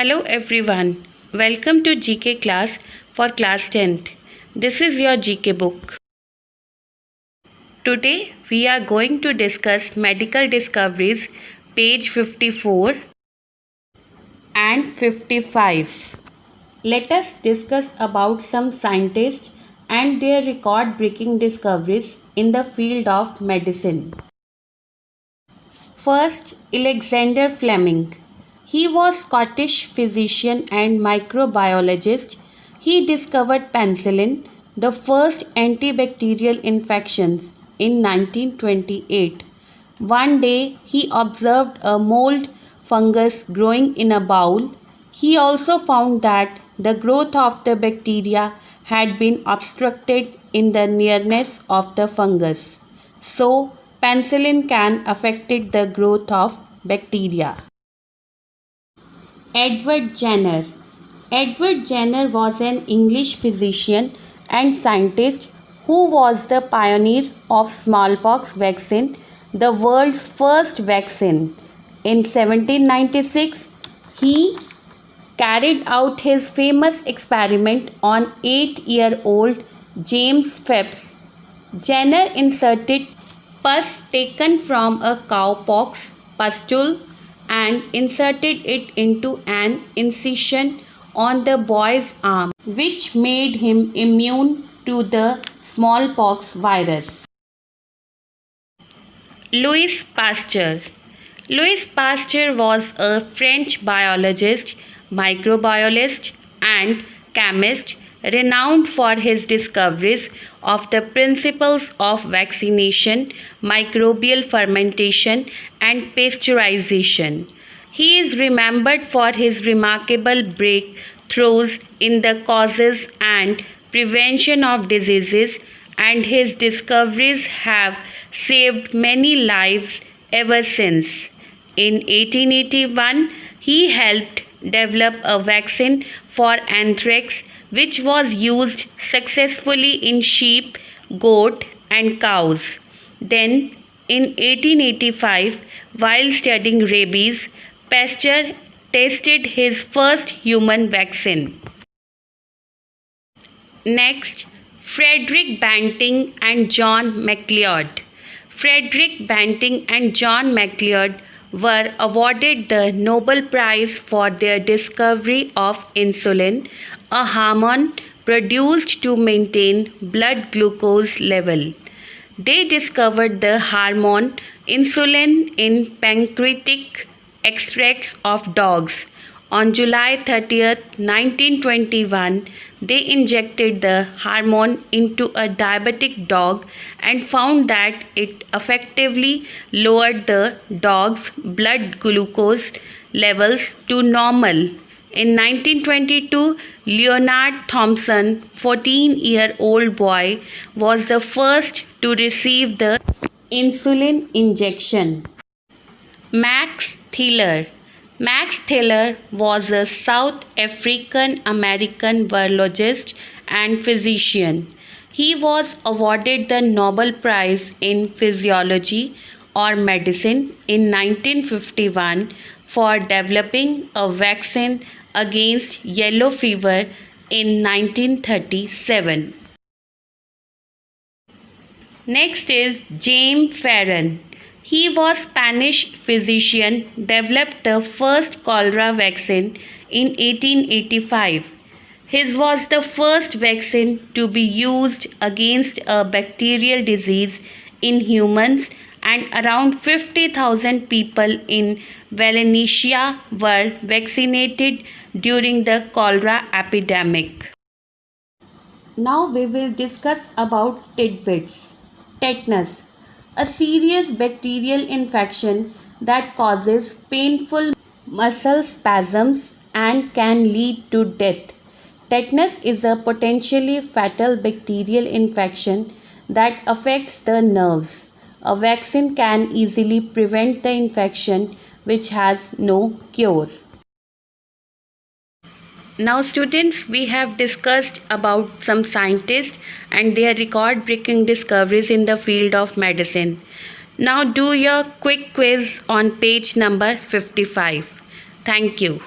Hello everyone. Welcome to GK class for class 10th. This is your GK book. Today we are going to discuss medical discoveries page 54 and 55. Let us discuss about some scientists and their record-breaking discoveries in the field of medicine. First, Alexander Fleming. He was Scottish physician and microbiologist. He discovered penicillin, the first antibacterial infections, in 1928. One day, he observed a mold fungus growing in a bowl. He also found that the growth of the bacteria had been obstructed in the nearness of the fungus. So, penicillin can affect the growth of bacteria. Edward Jenner. Edward Jenner was an English physician and scientist who was the pioneer of smallpox vaccine, the world's first vaccine. In 1796, he carried out his famous experiment on 8-year-old James Phelps. Jenner inserted pus taken from a cowpox pustule and inserted it into an incision on the boy's arm, which made him immune to the smallpox virus. Louis Pasteur. Louis Pasteur was a French biologist, microbiologist, and chemist renowned for his discoveries of the principles of vaccination, microbial fermentation, and pasteurization. He is remembered for his remarkable breakthroughs in the causes and prevention of diseases, and his discoveries have saved many lives ever since. In 1881, he helped develop a vaccine for anthrax, which was used successfully in sheep, goat, and cows. Then, in 1885, while studying rabies, Pasteur tested his first human vaccine. Next, Frederick Banting and John MacLeod. Frederick Banting and John MacLeod were awarded the Nobel Prize for their discovery of insulin, a hormone produced to maintain blood glucose level. They discovered the hormone insulin in pancreatic extracts of dogs. On July 30, 1921, they injected the hormone into a diabetic dog and found that it effectively lowered the dog's blood glucose levels to normal. In 1922, Leonard Thompson, 14-year-old boy, was the first to receive the insulin injection. Max Thieler. Max Thieler was a South African American virologist and physician. He was awarded the Nobel Prize in Physiology or Medicine in 1951 for developing a vaccine against yellow fever in 1937. Next is James Farren. He was Spanish physician, developed the first cholera vaccine in 1885. His was the first vaccine to be used against a bacterial disease in humans, and around 50,000 people in Valencia were vaccinated during the cholera epidemic. Now we will discuss about tidbits. Tetanus, a serious bacterial infection that causes painful muscle spasms and can lead to death. Tetanus is a potentially fatal bacterial infection that affects the nerves. A vaccine can easily prevent the infection, which has no cure. Now students, we have discussed about some scientists and their record-breaking discoveries in the field of medicine. Now do your quick quiz on page number 55. Thank you.